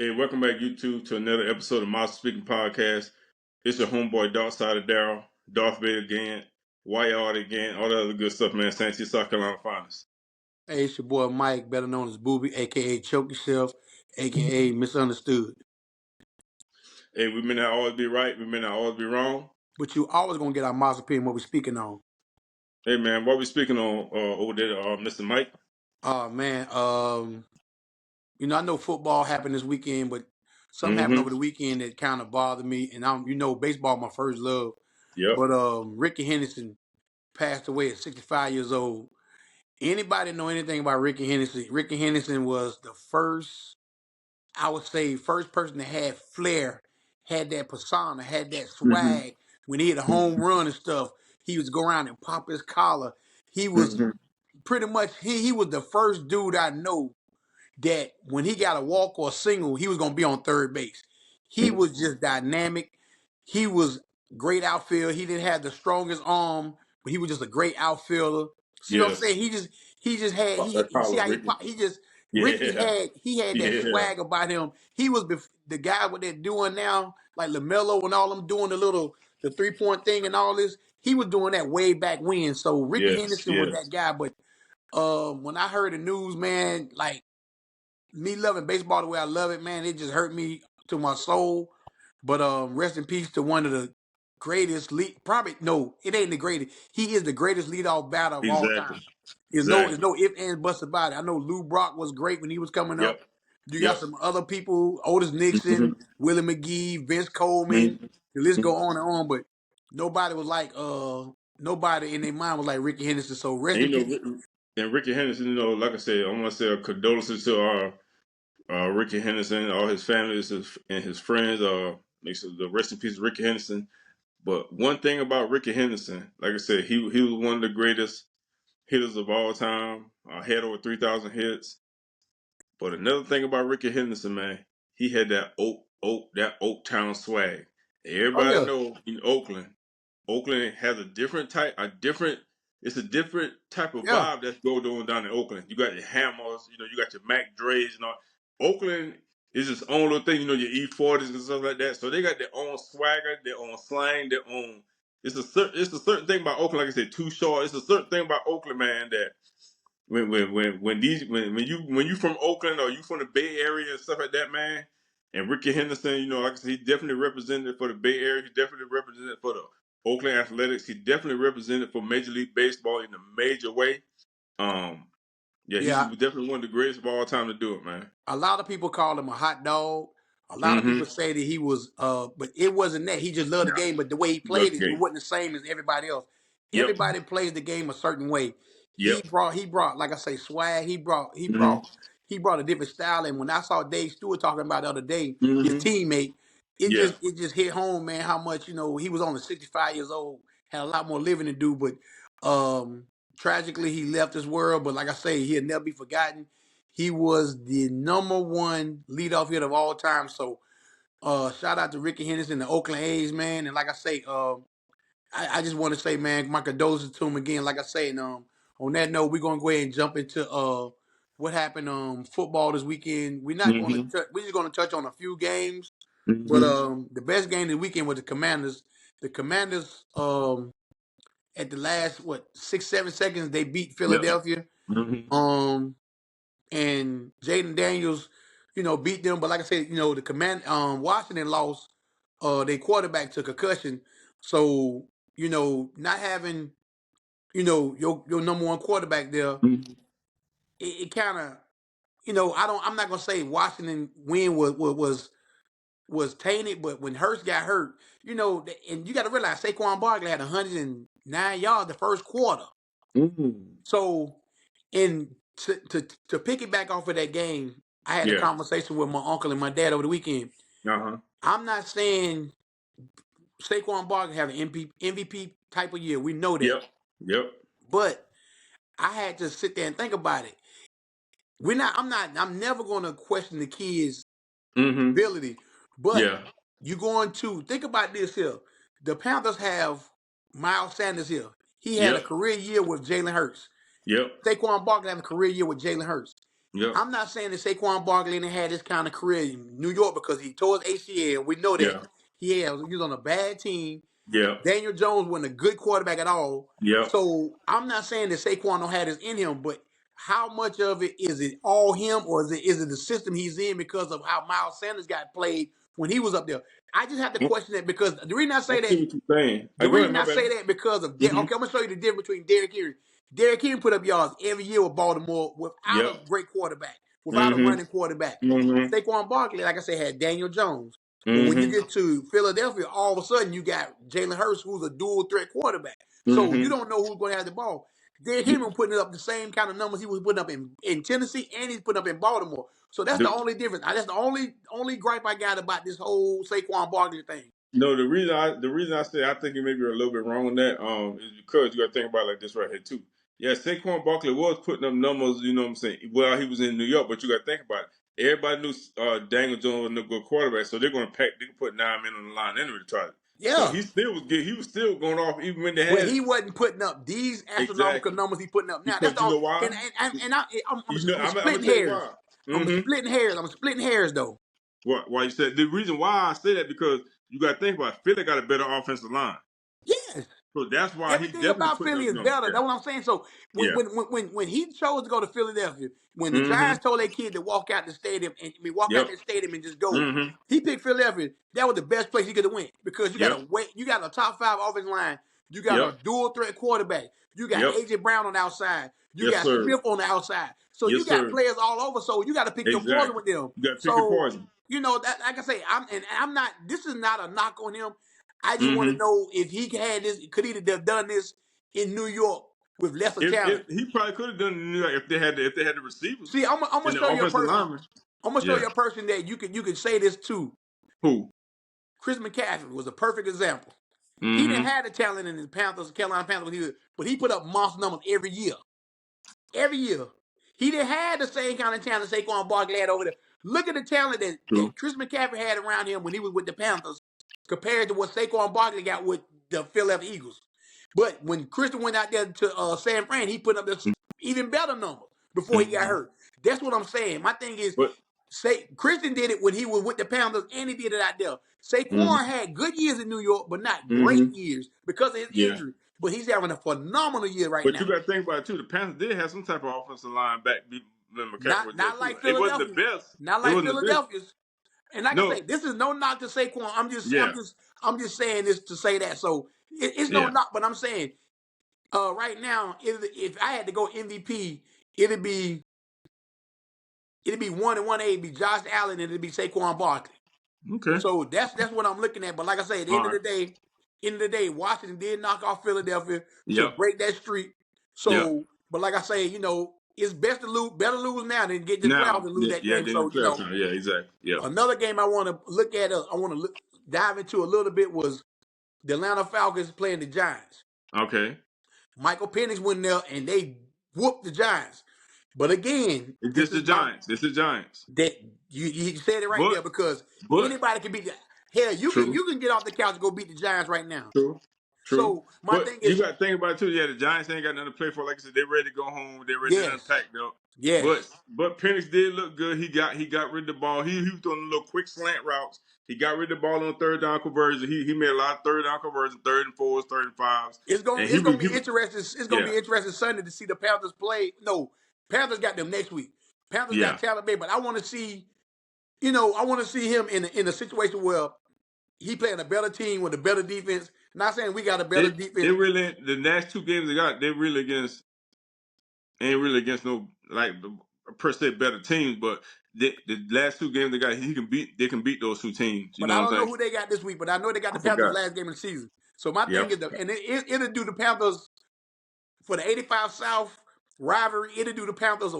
Hey, welcome back, YouTube, to another episode of Monster Speaking Podcast. It's your homeboy, Dark Side of Daryl, Darth Vader again, White Art again, all that other good stuff, man. St. T, South Carolina finest. Hey, it's your boy Mike, better known as Booby, a.k.a. Choke Yourself, a.k.a. Misunderstood. Hey, we may not always be right, we may not always be wrong. But you always going to get our monster opinion what we're speaking on. Hey, man, what we speaking on over there, Mr. Mike? Oh, man. I know football happened this weekend, but something happened over the weekend that kind of bothered me. And baseball my first love. Yep. But Rickey Henderson passed away at 65 years old. Anybody know anything about Rickey Henderson? Rickey Henderson was the first person that had flair, had that persona, had that swag. When he hit a home run and stuff, he was go around and pop his collar. He was pretty much he was the first dude I know that when he got a walk or a single, he was gonna be on third base. He was just dynamic. He was great outfield. He didn't have the strongest arm, but he was just a great outfielder. See what I'm saying? He just had you see how he just Ricky had that swag about him. He was the guy what they're doing now, like LaMelo and all them doing the 3-point thing and all this. He was doing that way back when. So Rickey Henderson was that guy. But when I heard the news, man, like me loving baseball the way I love it, man, it just hurt me to my soul. But rest in peace to one of the greatest it ain't the greatest. He is the greatest leadoff batter of all time. There's no ifs, ands, buts about it. I know Lou Brock was great when he was coming up. You got some other people, Otis Nixon, Willie McGee, Vince Coleman. The list go on and on, but nobody was like nobody in their mind was like Rickey Henderson. So rest in peace. And Rickey Henderson, like I said, I want to say condolences to our Rickey Henderson, all his families and his friends. Makes the rest in peace, Rickey Henderson. But one thing about Rickey Henderson, like I said, he was one of the greatest hitters of all time. Had over 3,000 hits. But another thing about Rickey Henderson, man, he had that Oak Town swag. Everybody knows in Oakland has a different type of vibe that's going on down in Oakland. You got your Hammers, you got your Mac Dre's and all. Oakland is its own little thing, your E40s and stuff like that. So they got their own swagger, their own slang, their own. It's a certain thing about Oakland, like I said, Too Short. It's a certain thing about Oakland, man, that when you from Oakland or you from the Bay Area and stuff like that, man. And Rickey Henderson, like I said, he definitely represented for the Bay Area. He definitely represented for the Oakland Athletics. He definitely represented for Major League Baseball in a major way. He's definitely one of the greatest of all time to do it, man. A lot of people call him a hot dog. A lot of people say that he was, but it wasn't that. He just loved the game, but the way he played it wasn't the same as everybody else. Everybody plays the game a certain way. He brought, like I say, swag. He brought a different style. And when I saw Dave Stewart talking about the other day, his teammate, it just hit home, man, how much, he was only 65 years old, had a lot more living to do, but tragically he left this world. But like I say, he'll never be forgotten. He was the #1 leadoff hitter of all time. So shout out to Rickey Henderson, the Oakland A's, man. And like I say, I just want to say, man, my condolences to him again. Like I say, and on that note, we're gonna go ahead and jump into what happened football this weekend. We're not gonna we're just gonna touch on a few games. But the best game this weekend was the Commanders. The Commanders at the last 6-7 seconds they beat Philadelphia. And Jaden Daniels, beat them. But like I said, the Washington lost their quarterback to concussion. So, not having, your #1 quarterback there, it kind of, I'm not gonna say Washington win was tainted, but when Hurts got hurt, and you got to realize Saquon Barkley had 109 yards the first quarter. So, and to piggyback off of that game, I had a conversation with my uncle and my dad over the weekend. I'm not saying Saquon Barkley have an MVP type of year. We know that. Yep. But I had to sit there and think about it. I'm never going to question the kid's ability. But you're going to think about this here. The Panthers have Miles Sanders here. He had a career year with Jalen Hurts. Saquon Barkley had a career year with Jalen Hurts. Yep. I'm not saying that Saquon Barkley didn't have this kind of career in New York because he tore his ACL. We know that Yeah. he was on a bad team. Yep. Daniel Jones wasn't a good quarterback at all. Yep. So I'm not saying that Saquon don't have this in him, but how much of it is it all him, or is it the system he's in because of how Miles Sanders got played when he was up there? I just have to question that because the reason I I say that see what you're saying. the Go ahead, reason my I bad. say that because of okay, Mm-hmm. I'm gonna show you the difference between Derrick Henry. Derrick Henry put up yards every year with Baltimore without a Yep. great quarterback, without a Mm-hmm. running quarterback. Mm-hmm. Saquon Barkley, like I said, had Daniel Jones. But when you Mm-hmm. get to Philadelphia, all of a sudden you got Jalen Hurts, who's a dual threat quarterback. So you Mm-hmm. don't know who's going to have the ball. Derrick Henry putting up the same kind of numbers he was putting up in Tennessee, and he's putting up in Baltimore. So that's the The, only difference. That's the only gripe I got about this whole Saquon Barkley thing. no, the reason I say I think you maybe are a little bit wrong on that is because you got to think about it like this right here too. Yeah, Saquon Barkley was putting up numbers, you know what I'm saying, while he was in New York, but you got to think about it. Everybody knew Daniel Jones was a good quarterback, so they're going to pack. They can put 9 men on the line anyway to try it. So Yeah. he still was good. He was still going off even when they But had he wasn't putting up these astronomical exactly numbers he putting up now. That's because the you only, know why. I'm You know, I'm I'm gonna splitting tell you hairs. why. Mm-hmm. I'm splitting hairs though. Why you said the reason why I say that because you got to think about it, Philly got a better offensive line, Yes. so that's why he's Everything definitely about putting Philly up is numbers. better. That's what I'm saying. So Yeah. when he chose to go to Philadelphia, when the Mm-hmm. Giants told their kid to walk out the stadium and walk out Yep. that stadium and just go, Mm-hmm. he picked Philadelphia. That was the best place he could have went because Yep. you got a top five offensive line, you got Yep. a dual threat quarterback, you got Yep. AJ Brown on the outside, you Yes, got sir. Smith on the outside. So you Yes, got sir. players all over. So you got to pick your poison Exactly. with them. You got to pick your So poison. that like I say, I'm not. This is not a knock on him. I just want to Mm-hmm. know if he had this, could he have done this in New York with lesser If talent. he probably could have done it in New York if they had the receivers See, I'm gonna and the show you a offensive person. linemen. I'm gonna show Yeah. you a person that you can say this to. Who? Chris McCaffrey was a perfect example. He didn't Mm-hmm. have the talent in the Carolina Panthers, but he put up monster numbers every year. Every year. He didn't have the same kind of talent Saquon Barkley had over there. Look at the talent that True. Chris McCaffrey had around him when he was with the Panthers compared to what Saquon Barkley got with the Philadelphia Eagles. But when Christian went out there to San Fran, he put up this even better number before he got Mm-hmm. hurt. That's what I'm saying. My thing is, But Christian did it when he was with the Panthers, and he did it out there. mm-hmm. Saquon had good years in New York, but not great Mm-hmm. years because of his Yeah. injury. But he's having a phenomenal year right But you now. got to think about it too. The Panthers did have some type of offensive line back when McCaffrey was there Not too. like It wasn't the Philadelphia. best. Not It like wasn't the best. Philadelphia's. And like I say, No. this is no knock to Saquon. Yeah. I'm just saying this to say that. So it's no Yeah. knock, but I'm saying right now, if I had to go MVP, it'd be it'd be 1 and 1A, it'd be Josh Allen, and it'd be Saquon Barkley. Okay. So that's what I'm looking at. But like I say, at the All right. end of the day, Washington did knock off Philadelphia to Yep. break that streak. Yep. So, but like I say, it's best to lose, better lose now than get the playoffs Now, and lose yeah, that yeah, game. then the So, playoff time. Yeah, exactly. Yep. another game I want to look at, I want to dive into a little bit was the Atlanta Falcons playing the Giants. Okay. Michael Penix went there and they whooped the Giants. But again, It's this just the is my Giants. It's the Giants. that you said it right But, there because but, anybody can beat the hell. true, You can get off the couch and go beat the Giants right now. true, true. So my But thing you is got to think about it too. Yeah, the Giants ain't got nothing to play for. Like I said, they're ready to go home. They're ready to yes, unpack though. yes. But Penix did look good. He got rid of the ball. He was doing little quick slant routes. He got rid of the ball on third down conversion. He made a lot of third down conversions, 3rd and 4s, 3rd and 5s. And It's gonna be interesting. It's gonna yeah, be interesting Sunday to see the Panthers play. No, Panthers got them next week. Panthers got yeah. Tampa Bay, but I want to see. I want to see him in a situation where he playing a better team with a better defense. Not saying we got a better They defense. really the last 2 games they got. They really ain't really against no like per se better teams, but the last 2 games they got, they can beat those 2 teams. You But know I what don't I'm know saying? who they got this week. But I know they got I the Panthers forgot. last game of the season. So my thing Yep. is, it'll do the Panthers for the 85 South rivalry. It'll do the Panthers a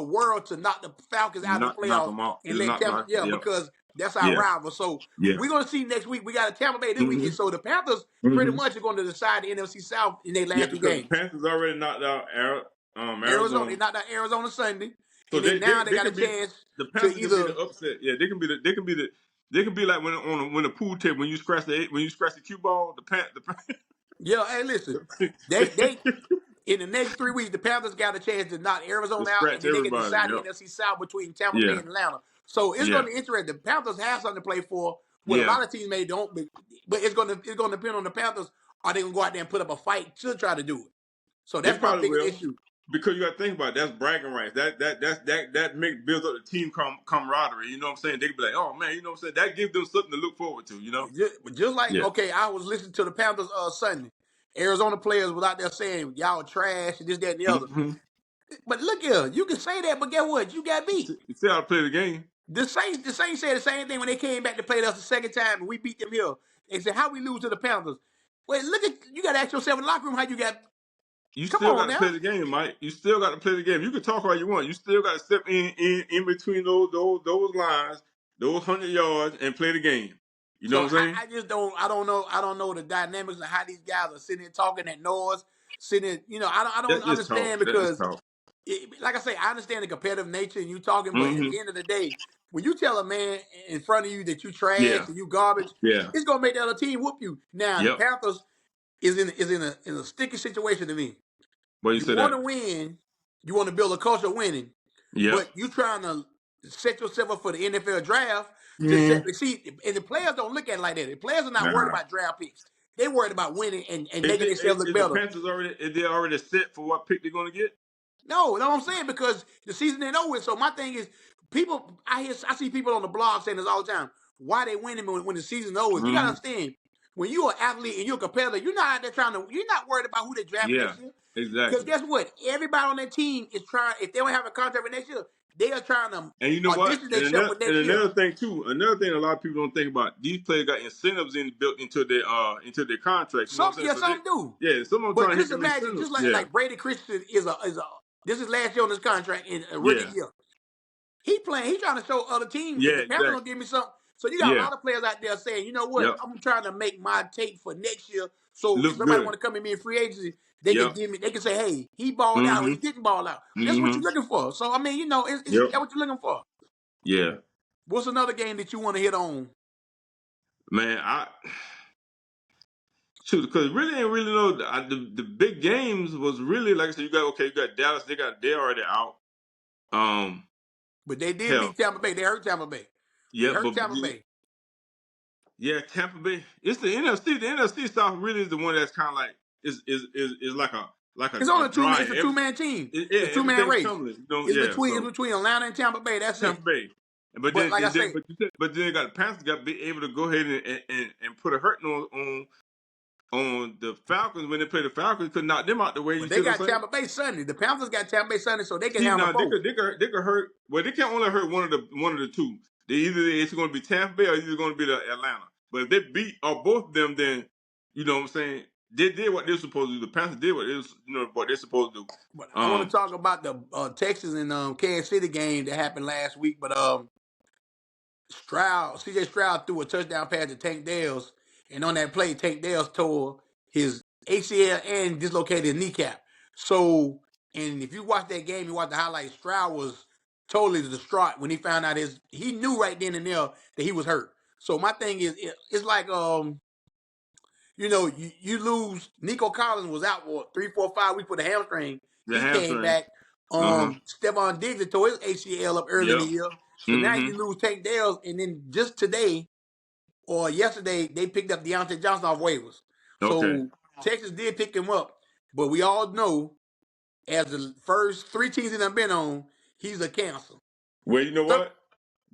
world to knock the Falcons out of the Knock playoffs them out. and It'll let knock them Tampa. out. Yeah, Yep. because that's our Yeah. rival. So Yeah. we're gonna see next week. We got a Tampa Bay this Mm-hmm. weekend. So the Panthers pretty Mm-hmm. much are going to decide the NFC South in their Yeah, last two because the games. Panthers already knocked out Arizona, they Arizona, knocked out Arizona Sunday, so and then now they they got a can be chance the to Panthers can be either. the upset. Yeah, they can be like when the pool table when you scratch the cue ball, Yeah, hey, listen, they in the next 3 weeks, the Panthers got a chance to knock To Arizona out, and scratch then they can everybody. decide the Yep. NFC South between Tampa Bay Yeah. and Atlanta. So it's going Yeah. to be interesting. The Panthers have something to play for. What a Yeah. lot of teams may don't, but it's going to depend on the Panthers. Are they going to go out there and put up a fight to try to do it? So They that's my probably biggest will. issue. Because you got to think about it, that's bragging rights. That make builds up the team camaraderie. You know what I'm saying? They could be like, oh man, you know what I'm saying? That gives them something to look forward to. You know? Just like, Yeah. okay, I was listening to the Panthers Sunday. Arizona players was out there saying y'all trash and this, that, and the other. Mm-hmm. But look here, you can say that, but guess what? You got beat. You see how to play the game. The Saints said the same thing when they came back to play us the second time and we beat them here. They said, how we lose to the Panthers? Wait, look at you got to ask yourself in the locker room how you got. You Come still got on to now. play the game, Mike. You still got to play the game. You can talk all you want. You still got to step in between those lines, those 100 yards, and play the game. You know So what I'm saying? I just don't. I don't know the dynamics of how these guys are sitting there talking that noise. Sitting, I don't That's just talk. understand That's just because, talk. like I say, I understand the competitive nature and you talking, but at Mm-hmm. the end of the day, when you tell a man in front of you that you trash Yeah. and you garbage, Yeah. it's gonna make the other team whoop you. Now the Yep. Panthers is in a sticky situation to me. What you You said want that? to win, you want to build a culture of winning, Yep. but you trying to set yourself up for the NFL draft to Mm. see. And the players don't look at it like that. The players are not worried Nah. about draft picks. They worried about winning and making themselves look Is the better. Panthers already? Is they already set for what pick they're going to get? No, you know what I'm saying? Because the season ain't over. So my thing is, people, I see people on the blog saying this all the time. Why they winning when the season's over? You gotta Mm-hmm. understand. When you're an athlete and you're a competitor, you're not out there you're not worried about who they drafting Yeah. next year. Because Exactly. guess what? Everybody on that team is trying, if they don't have a contract for next year, they are trying to And you know what? audition themselves for And next year. another thing too. Another thing a lot of people don't think about. These players got incentives built into their contracts. You know what I'm saying? So Some do. yeah, some of them But trying to hit just them imagine, incentives. just Yeah. like Brady Christensen is a this is last year on his contract in a rookie Yeah. year. He playing. He trying to show other teams if Yeah. the Panthers don't Exactly. give me something. So you got a Yeah. lot of players out there saying, you know what, Yep. I'm trying to make my take for next year. So if Look somebody want good. to come in me in free agency, they can Yep. give me. They can say, hey, he balled out or he Mm-hmm. didn't ball out. That's what Mm-hmm. you're looking for. So I mean, it's Yep. that what you're looking for. Yeah. What's another game that you want to hit on? Man, I shoot because really ain't really know the big games was really like I said. You got Dallas. They're already out. Um. But they did Hell. beat Tampa Bay. They hurt Tampa Bay. They Yeah. hurt Tampa Bay. Yeah, Tampa Bay. It's the NFC. The NFC South really is the one that's kind of like is like It's a only dry. It's a two-man team. It's a Yeah, two-man everything's race. tumbling. You know. It's Yeah. between So it's between Atlanta and Tampa Bay. That's it. Tampa Bay. But But like I say, but then they got the Panthers got to be able to go ahead and put a hurting on the Falcons when they play the Falcons, could knock them out the way. You but see they what got I'm saying? Tampa Bay Sunday. The Panthers got Tampa Bay Sunday, so they can See handle now both. they could hurt. Well, they can't only hurt one of the two. They either it's going to be Tampa Bay or either going to be the Atlanta. But if they beat or both of them, then you know what I'm saying. They did what they're supposed to do. The Panthers did what they're supposed to do. But I want to talk about the Texas and Kansas City game that happened last week. But CJ Stroud threw a touchdown pass to Tank Dales, and on that play, Tank Dales tore his ACL and dislocated his kneecap. So, and if you watch that game, you watch the highlights, Stroud was totally distraught when he found out he knew right then and there that he was hurt. So my thing is, it's like you lose. Nico Collins was out for 3, 4, 5 weeks with a hamstring. The He came hamstring. back. Stephon Diggs tore his ACL up early in the Yep. year. So now Mm-hmm. you lose Tank Dales, and then just today or yesterday they picked up Deontay Johnson off waivers. Okay. So Texas did pick him up, but we all know as the first 3 teams that I've been on, he's a cancer. Well, you know So what?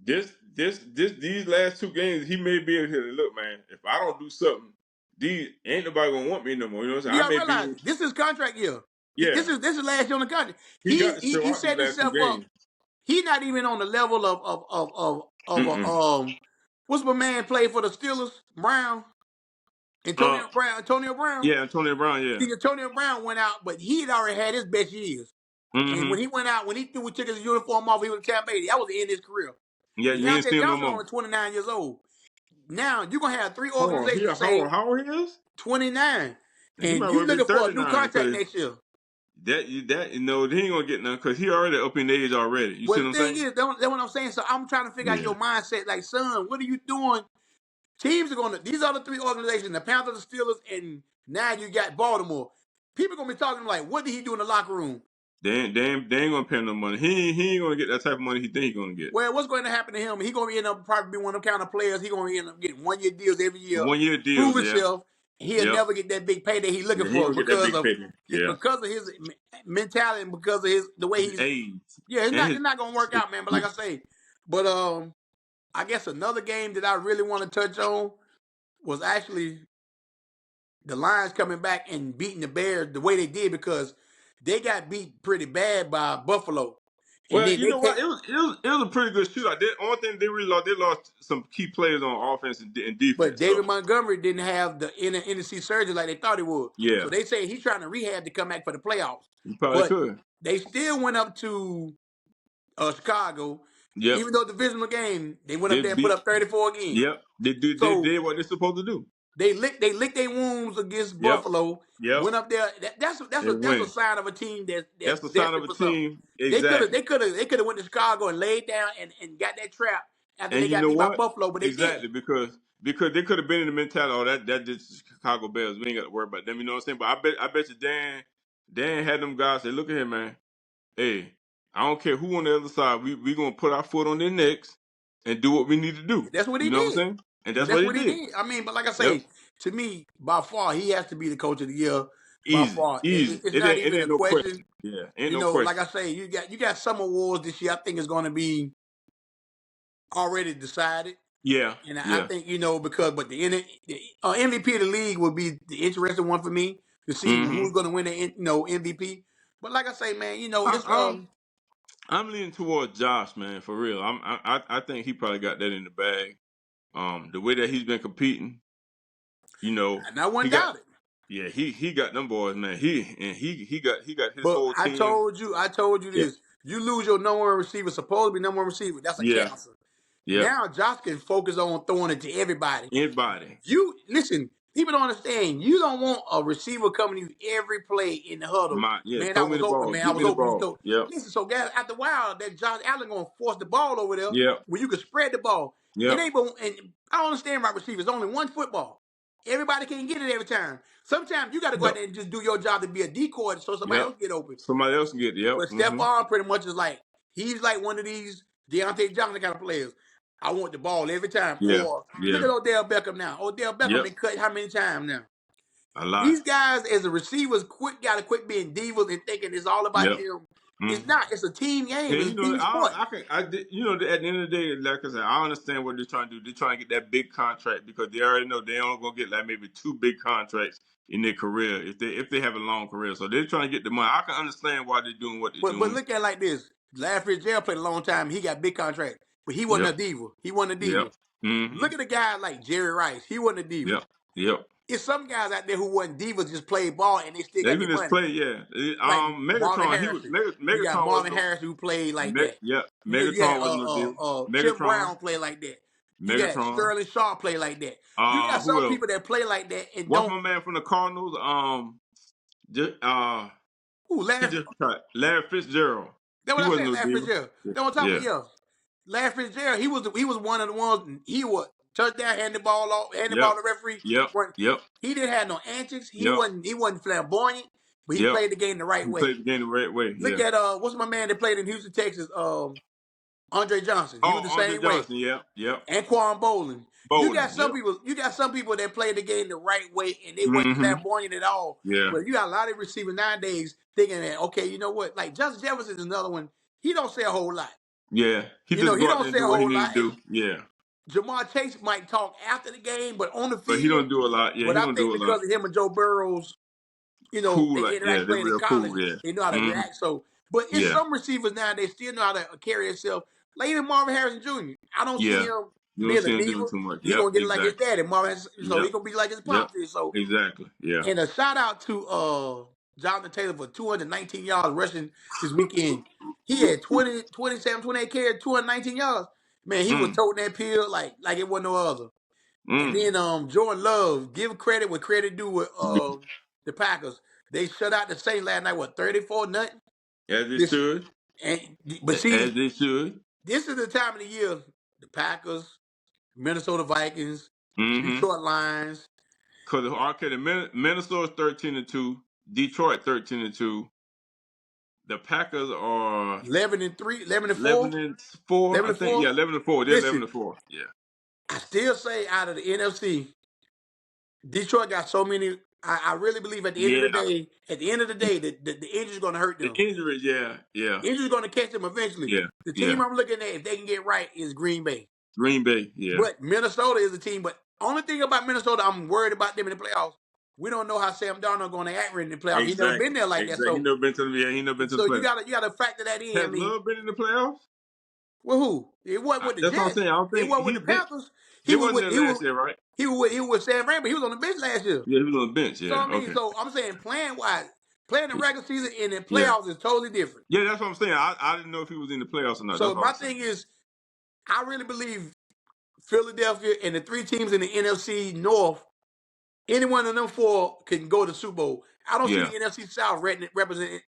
These last two games, he may be able to look, man. If I don't do something, these ain't nobody gonna want me no more. You know what I'm you saying? I gotta may realize be, this is contract year. yeah. This is last year on the contract. He got to show He out these set last two himself up. games. He's not even on the level of Mm-mm. what's my man played for the Steelers? Brown. Uh, Antonio Brown. Antonio Brown. yeah, Antonio Brown, yeah. See, Antonio Brown went out, but he had already had his best years. And when Mm-hmm. he went out, when he took his uniform off, he was Tampa Bay. That was the end of his career. Yeah, you ain't Deontay seen him no Johnson more. only 29 years old. Now you're gonna have 3 Hold on, organizations say how old he is? 29, He might and you well be looking for a new 39 contract because next year. he ain't gonna get none because he already up in age already. You see Well, what the I'm thing saying? is, that's what I'm saying. So I'm trying to figure out Yeah. your mindset. Like, son, what are you doing? Teams are gonna. These are the 3 organizations: the Panthers, the Steelers, and now you got Baltimore. People gonna be talking like, what did he do in the locker room? They ain't gonna pay him no money. He ain't gonna get that type of money he think he gonna get. Well, what's going to happen to him? He gonna end up probably be one of them kind of players. He gonna end up getting 1 year deals every year, 1 year prove deals, yeah. himself. He'll Yep. never get that big payday he's looking Yeah, he ain't for gonna get that because big of payday. Yeah. his mentality and because of the way His he's. age. Yeah, And it's not gonna work out, man. But like I say, but I guess another game that I really want to touch on was actually the Lions coming back and beating the Bears the way they did because they got beat pretty bad by Buffalo, and well, then you they know what? came. It was a pretty good shootout. The only thing they really lost, they lost some key players on offense and But defense. So David Montgomery didn't have the NFC surgery like they thought he would. yeah, So they say he's trying to rehab to come back for the playoffs. you probably But could. they still went up to Chicago, Yep. even though divisional game, they went up They there and put beat. up 34 again. Yep. They So did what they're supposed to do. they licked their wounds against Yep. Buffalo. Yep. Went up there. They That's a win. sign of a team that's That's the sign of desperate a for something. team. Exactly. They could have went to Chicago and laid down and got that trap after And they you got know beat by what? Buffalo, but they didn't. Exactly, because they could have been in the mentality, oh, that just Chicago Bears. We ain't got to worry about them. You know what I'm saying? But I bet you Dan had them guys say, look at here, man. Hey, I don't care who on the other side. We gonna put our foot on their necks and do what we need to do. That's what he You know what I'm did. saying? And But that's that's what he what he did. did. I mean, but like I Yep. say, to me, by far, he has to be the coach of the year. By Easy, far, easy. it's It not ain't it even a ain't no question. question. Yeah, ain't You no know, like question. I say, you got some awards this year. I think is going to be already decided, Yeah, and I yeah. think because the MVP of the league would be the interesting one for me to see Mm-hmm. who's going to win the MVP. But like I say, man, I, it's I'm leaning towards Josh, man, for real. I think he probably got that in the bag. The way that he's been competing, not one he got doubt it. yeah, he got them boys, man. He got his But whole team. I told you Yeah, this. You lose your number one receiver, supposed to be number one receiver. That's a yeah, cancer. yeah. Now Josh can focus on throwing it to everybody. Anybody. You listen, people don't understand. You don't want a receiver coming to you every play in the huddle. Man, I Throw me was the open, ball. man. I Get was me the open. You ball. throw. Yep. Listen, so guys, after a while, that Josh Allen gonna force the ball over there Yep. where you can spread the ball. It Yep. ain't but and I don't understand about receivers. Only one football. Everybody can't get it every time. Sometimes you got to go out Yep. there and just do your job to be a decoy so somebody Yep. else get open. Somebody else can get it. Yep. But Mm-hmm. Stephon pretty much is like he's like one of these Deontay Johnson kind of players. I want the ball every time. Yeah. Or look Yeah. at Odell Beckham now. Odell Beckham Yep. been cut how many times now? A lot. These guys, as a receivers, gotta quit being divas and thinking it's all about Yep. them. It's Mm-hmm. not. It's a team game. And It's a team sport. at the end of the day, like I said, I understand what they're trying to do. They're trying to get that big contract because they already know they only gonna get like maybe 2 big contracts in their career if they have a long career. So they're trying to get the money. I can understand why they're doing what they're But doing. look at it like this. Larry Fitzgerald played a long time. He got big contract, but he wasn't Yep. a diva. He wasn't a Yep. diva. Mm-hmm. Look at a guy like Jerry Rice. He wasn't a diva. Yep. Yep. It's some guys out there who wasn't divas, just played ball and they still They got can their just money. play. Yeah. Like Marvin Megatron. He was Harrison. You got Megatron was Marvin no. Harrison who played like that. Yeah. You had Megatron was no deal. Tim Megatron. Brown play like that. You got Megatron. Sterling Sharp play like that. You got Who some else? people that play like that and What's don't. my man from the Cardinals? Just, Ooh, he Larry. just tried. Larry Fitzgerald. That's He what I wasn't said. no Larry deal. Fitzgerald. Yeah. That's what I'm talking Yeah. about. Yeah, Larry Fitzgerald. He was one of the ones. He would touchdown, hand the ball off, hand the Yep. ball to the referee. Yep. Yep. He didn't have no antics. Yep. He wasn't flamboyant, but he Yep. played the game the right He way. played the game the right way. Look Yeah. at what's my man that played in Houston, Texas? Andre Johnson. He was Oh, the Andre same way. Johnson. Yep. Yep. Anquan Bowling. You got Bowling. some Yep. people. You got some people that play the game the right way, and they wasn't Mm-hmm. flamboyant at all. Yeah. But you got a lot of receivers nowadays thinking that okay, you know what? Like Justin Jefferson is another one. He don't say a whole lot. Yeah. He just He go out don't there and say a do what he whole need lot. to And do. Yeah. Jamar Chase might talk after the game, but on the But he field. don't do a lot. Yeah. But He I don't think do a lot. because of him and Joe Burrow's, Cool. they Like yeah. interact They're playing in real college. cool. Yeah. They know how to Mm-hmm. react. So, but it's Yeah. some receivers now they still know how to carry themselves. Like even Marvin Harrison Jr. I don't see Yeah. him You don't being a see him doing diva. too much. He Yep. gonna get it like his Exactly. daddy, Marvin. So Yep. he gonna be like his Yep. pops. So Exactly. Yeah. and a shout out to Jonathan Taylor for 219 yards rushing this weekend. He had 27, 28 carries, 219 yards. Man, he was Mm. toting that pill like it wasn't no other. And Mm. then Jordan Love, give credit where credit due with the Packers. They shut out the Saints last night, 34-0. As they This should. but As see, they should. this is the time of the year the Packers, Minnesota Vikings, Mm-hmm. Detroit Lions. Because okay, Minnesota's 13-2. Detroit 13-2. The Packers are 11-3, 11-4, 11-4. I think. 11-4. Yeah, 11-4. They're Listen, 11-4. Yeah. I still say out of the NFC, Detroit got so many. I really believe at the end of Yeah. the day, the injury's going to hurt The them. injuries. Yeah. Yeah. Injury's going to catch them eventually. Yeah. The team Yeah. I'm looking at, if they can get right, is Green Bay. Green Bay. Yeah. But Minnesota is the team. But only thing about Minnesota, I'm worried about them in the playoffs. We don't know how Sam Darnold going to act in the playoffs. He never been Exactly. there like that. Exactly. He never been to the. Yeah. He never been to the So you playoffs. gotta factor that in. I Has mean, Love been in the playoffs? well, who? It wasn't with the That's what I'm Jets. saying. I don't It think wasn't with he the did. Panthers. He They was wasn't with there last year, right? he was with Sam Rand, but he was on the bench last year. Yeah, he was on the bench. So Yeah. I mean, Okay. so I'm saying playing wise, playing the regular season and in Yeah. playoffs is totally different. Yeah, that's what I'm saying. I didn't know if he was in the playoffs or not. That's So all my I'm saying. thing is, I really believe Philadelphia and the three teams in the NFC North, any one of them four can go to Super Bowl. I don't see the Yeah. NFC South representing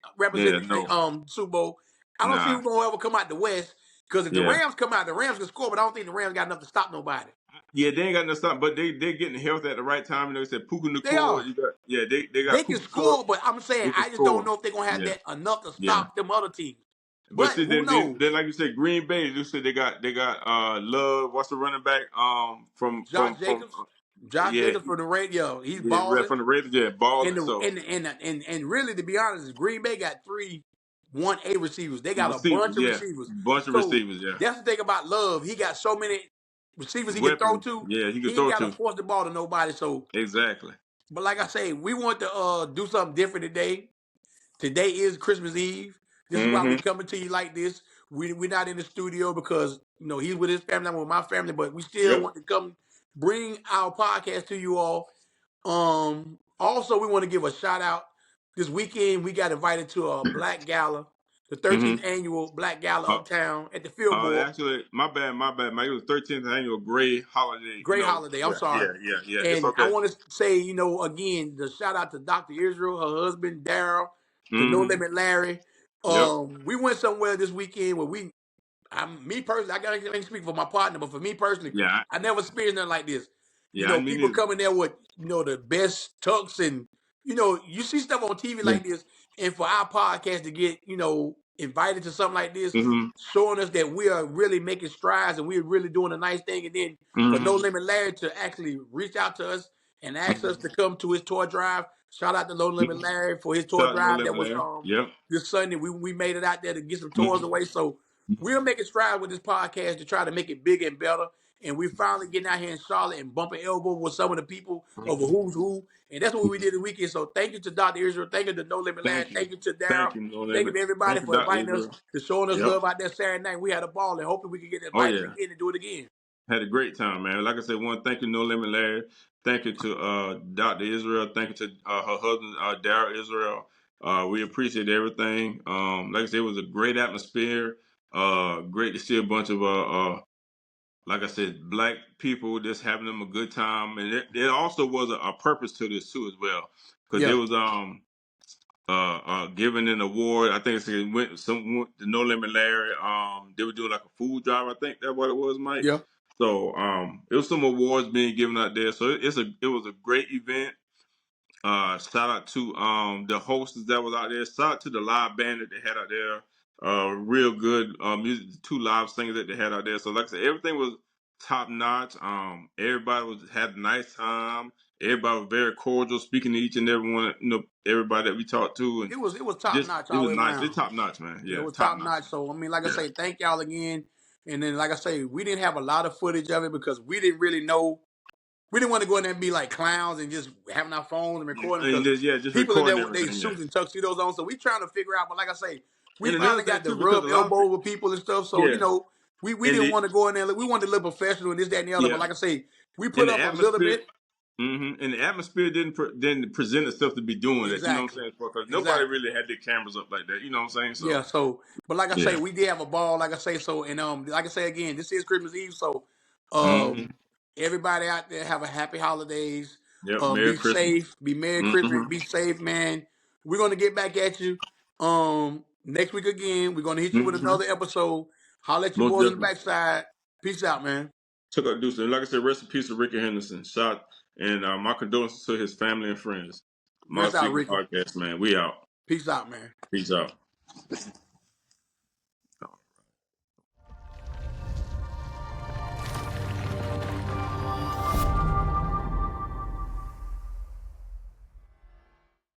Yeah. the No. Super Bowl. I don't see Nah. who's gonna ever come out the West because if the Yeah. Rams come out, the Rams can score, but I don't think the Rams got enough to stop nobody. Yeah, they ain't got no stop, but they're getting health at the right time. You know, they said Puka They Nakua. are. You got they They got can Puka Nakua. score, but I'm saying They can I just don't score. know if they're gonna have Yeah. that enough to Yeah. stop them other teams. But But see, who then knows? like you said, Green Bay. You said they got Love. What's the running back? Josh From Jacobs, Josh yeah, Jacobs from the radio, he's yeah, balling. from the Raiders. Yeah, balling. And the So and really to be honest, Green Bay got 3-1A receivers. They got a receivers. bunch of Yeah, receivers. bunch of So receivers. Yeah, that's the thing about Love. He got so many receivers he can throw weapons. to. Yeah, he He could ain't throw got to to. force the ball to nobody. So, Exactly. but like I say, we want to do something different today. Today is Christmas Eve. This is why we Mm-hmm. coming to you like this. We're not in the studio because he's with his family, I'm with my family, but we still Yep. want to come bring our podcast to you all. Also, we want to give a shout out. This weekend, we got invited to a Black Gala, the 13th Mm-hmm. annual Black Gala Uh, uptown at the Fillmore. Actually, my bad. My It was 13th annual Gray Holiday. Great holiday. I'm Yeah, sorry. yeah, yeah, yeah. It's And I okay. want to say, again, the shout out to Dr. Israel, her husband, Daryl, to No Mm-hmm. Limit Larry. Yep. We went somewhere this weekend where me personally, I can't speak for my partner, but for me personally, Yeah. I never experienced nothing like this. Yeah. I mean, People coming there with the best tux and you see stuff on TV yeah. like this, and for our podcast to get invited to something like this, Mm-hmm. showing us that we are really making strides and we're really doing a nice thing, and then for No Mm-hmm. Limit Larry to actually reach out to us and ask us to come to his toy drive. Shout out to No Limit Larry for his toy Shout out to No drive that Limit was Larry. Yep. this Sunday. We made it out there to get some toys Mm-hmm. away. So we're making strides with this podcast to try to make it bigger and better. And we finally getting out here in Charlotte and bumping elbow with some of the people of a who's who. And that's what we did the weekend. So thank you to Dr. Israel. Thank you to No Limit Land. Thank you. Thank you to Daryl. Thank you, No Thank you Limit. to everybody Thank you, for Dr. inviting us, Israel. to showing us Yep. love out there Saturday night. We had a ball, and hopefully we can get Oh invited yeah. again and do it again. Had a great time, man. Like I said, one, thank you, No Limit Larry. Thank you to Dr. Israel. Thank you to her husband, Daryl Israel. We appreciate everything. Like I said, it was a great atmosphere. Great to see a bunch of like I said, black people just having them a good time, and there also was a purpose to this too as well, because there Yeah, was giving an award. I think it went to No Limit Larry. They were doing like a food drive. I think that's what it was, Mike. yeah. So it was some awards being given out there. So it was a great event. Shout out to the hosts that was out there. Shout out to the live band that they had out there. Real good music. The two live singers that they had out there. So like I said, everything was top notch. Everybody had a nice time. Everybody was very cordial, speaking to each and every one. Everybody that we talked to, and It was top just notch it all was the way nice. It's around. top notch, man. Yeah, it Yeah, was top top notch. notch. So I mean, like I Yeah, say, thank y'all again. And then, like I say, we didn't have a lot of footage of it because we didn't really know. We didn't want to go in there and be like clowns and just having our phones and recording and because just people in there recording with their everything. Yeah, suits and tuxedos on. So we trying to figure out. But like I say, we and another finally thing got to too, because rub a lot of elbows with people and stuff. So yeah, we and didn't want to go in there. We wanted to look professional and this, that, and the other. But yeah, like I say, we and put the up a little atmosphere. bit. And the atmosphere didn't present itself to be doing that. You know what I'm Exactly. saying? Because nobody Exactly. really had their cameras up like that. You know what I'm saying? Yeah, So so but like I say, yeah. we did have a ball, like I say, so and like I say again, this is Christmas Eve, so Hmm. everybody out there have a happy holidays. Yep. Merry Be Christmas. safe, be Merry Christmas, Hmm. be safe, man. We're gonna get back at you next week again. We're gonna hit you with Hmm. another episode. Holler at your Most boys on the definitely. backside. Peace out, man. Took out Deuce. And like I said, rest in peace to Rickey Henderson. Shot and my condolences to his family and friends. Mob Bless out, City Ricky. Podcast, man. We out. Peace out, man. Peace out.